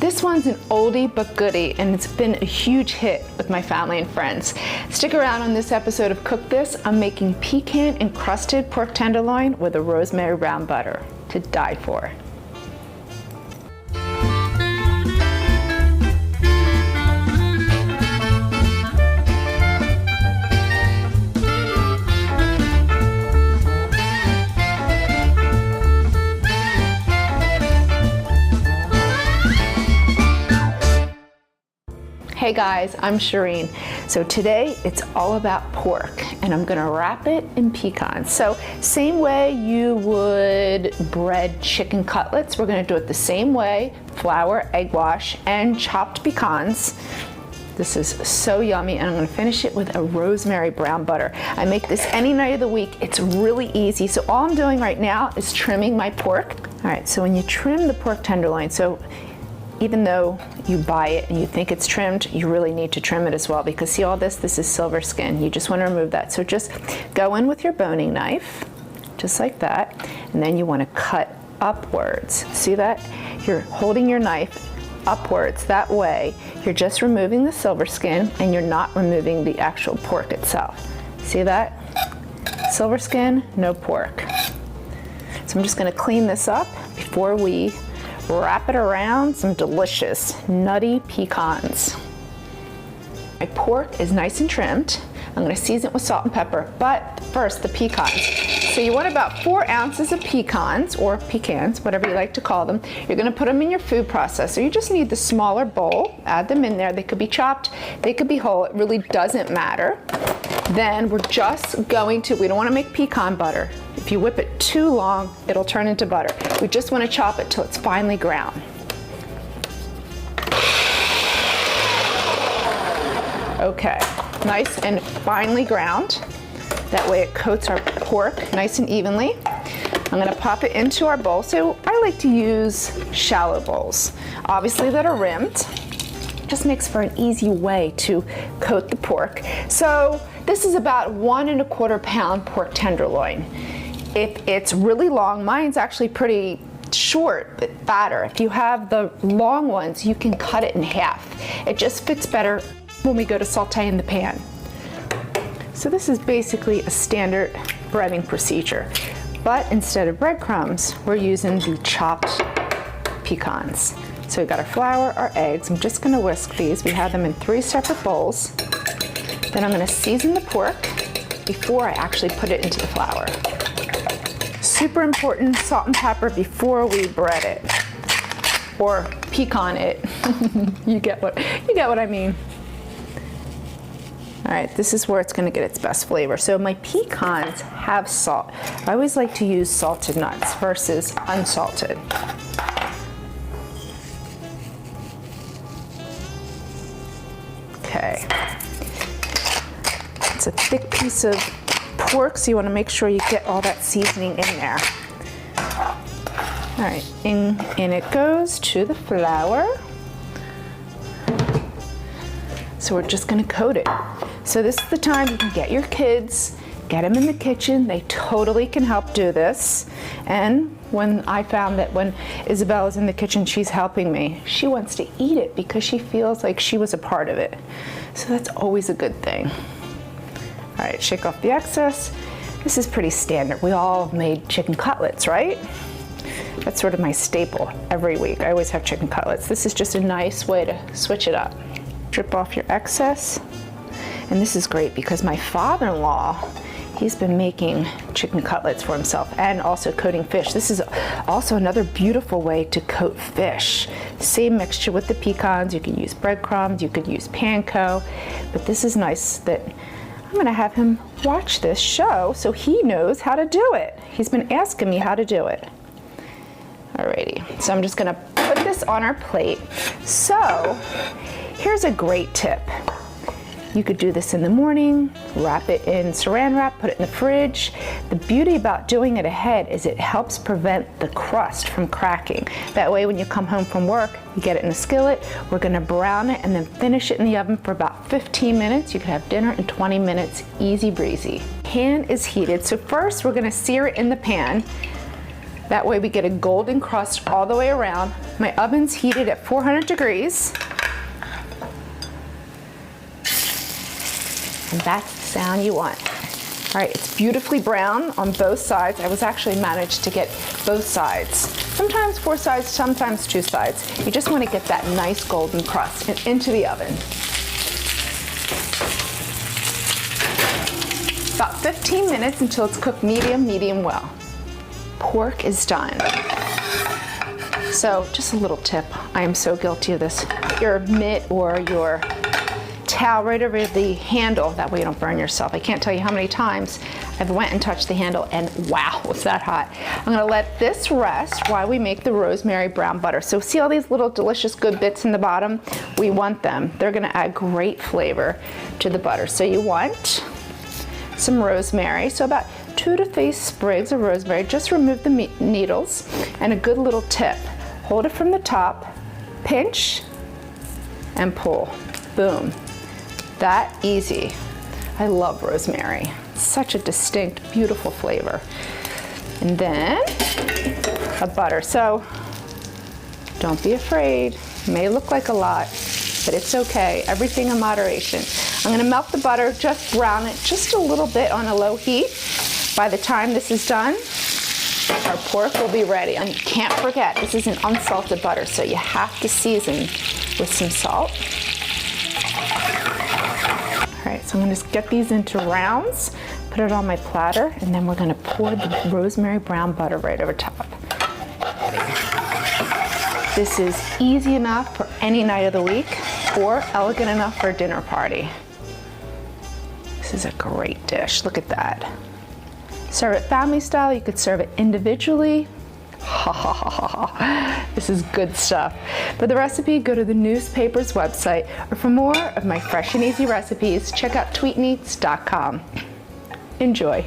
This one's an oldie but goodie, and it's been a huge hit with my family and friends. Stick around on this episode of Cook This. I'm making pecan encrusted pork tenderloin with a rosemary brown butter to die for. Hey guys, I'm Shereen. So today it's all about pork, and I'm gonna wrap it in pecans. So same way you would bread chicken cutlets, we're gonna do it the same way: flour, egg wash, and chopped pecans. This is so yummy, and I'm gonna finish it with a rosemary brown butter. I make this any night of the week. It's really easy. So all I'm doing right now is trimming my pork. All right, so when you trim the pork tenderloin, so even though you buy it and you think it's trimmed, you really need to trim it as well, because see all this? This is silver skin. You just want to remove that. So just go in with your boning knife, just like that, and then you want to cut upwards. See that? You're holding your knife upwards. That way, you're just removing the silver skin and you're not removing the actual pork itself. See that? Silver skin, no pork. So I'm just going to clean this up before we wrap it around some delicious nutty pecans. My pork is nice and trimmed. I'm gonna season it with salt and pepper, but first the pecans. So you want about 4 ounces of pecans, or pecans, whatever you like to call them. You're gonna put them in your food processor. You just need the smaller bowl, add them in there. They could be chopped, they could be whole, it really doesn't matter. Then we're just going to, we don't wanna make pecan butter. If you whip it too long, it'll turn into butter. We just want to chop it till it's finely ground. Okay, nice and finely ground. That way it coats our pork nice and evenly. I'm going to pop it into our bowl. So I like to use shallow bowls, obviously that are rimmed. Just makes for an easy way to coat the pork. So this is about 1 1/4 pound pork tenderloin. If it's really long, mine's actually pretty short, but fatter. If you have the long ones, you can cut it in half. It just fits better when we go to saute in the pan. So this is basically a standard breading procedure, but instead of breadcrumbs, we're using the chopped pecans. So we've got our flour, our eggs. I'm just gonna whisk these. We have them in 3 separate bowls. Then I'm gonna season the pork before I actually put it into the flour. Super important, salt and pepper before we bread it, or pecan it. you get what I mean. All right, this is where it's going to get its best flavor. So my pecans have salt. I always like to use salted nuts versus unsalted. Okay, it's a thick piece of pork, so you want to make sure you get all that seasoning in there. All right, in it goes to the flour. So we're just going to coat it. So this is the time you can get your kids, get them in the kitchen. They totally can help do this. And when I found that when Isabella's in the kitchen, she's helping me, she wants to eat it because she feels like she was a part of it. So that's always a good thing. All right, shake off the excess. This is pretty standard. We all made chicken cutlets, right? That's sort of my staple every week. I always have chicken cutlets. This is just a nice way to switch it up. Strip off your excess. And this is great because my father-in-law, he's been making chicken cutlets for himself and also coating fish. This is also another beautiful way to coat fish. Same mixture with the pecans. You can use breadcrumbs, you could use panko, but this is nice that I'm gonna have him watch this show so he knows how to do it. He's been asking me how to do it. Alrighty, so I'm just gonna put this on our plate. So here's a great tip. You could do this in the morning, wrap it in saran wrap, put it in the fridge. The beauty about doing it ahead is it helps prevent the crust from cracking. That way when you come home from work, you get it in a skillet. We're gonna brown it and then finish it in the oven for about 15 minutes. You can have dinner in 20 minutes, easy breezy. Pan is heated, so first we're gonna sear it in the pan. That way we get a golden crust all the way around. My oven's heated at 400 degrees. And that's the sound you want. All right, it's beautifully brown on both sides. I was actually managed to get both sides. Sometimes 4 sides, sometimes 2 sides. You just want to get that nice golden crust and into the oven. About 15 minutes until it's cooked medium well. Pork is done. So just a little tip. I am so guilty of this. Your mitt or your towel right over the handle, that way you don't burn yourself. I can't tell you how many times I've went and touched the handle and wow, was that hot. I'm gonna let this rest while we make the rosemary brown butter. So see all these little delicious good bits in the bottom? We want them. They're gonna add great flavor to the butter. So you want some rosemary, so about 2 to 3 sprigs of rosemary. Just remove the needles, and a good little tip. Hold it from the top, pinch, and pull. Boom. That easy. I love rosemary. Such a distinct, beautiful flavor. And then a butter. So don't be afraid. It may look like a lot, but it's okay. Everything in moderation. I'm gonna melt the butter, just brown it just a little bit on a low heat. By the time this is done, our pork will be ready. And you can't forget, this is an unsalted butter, so you have to season with some salt. All right, so I'm gonna just get these into rounds, put it on my platter, and then we're gonna pour the rosemary brown butter right over top. This is easy enough for any night of the week, or elegant enough for a dinner party. This is a great dish, look at that. Serve it family style, you could serve it individually. Ha ha ha ha ha. This is good stuff. For the recipe, go to the newspaper's website, or for more of my fresh and easy recipes, check out tweetneats.com. Enjoy.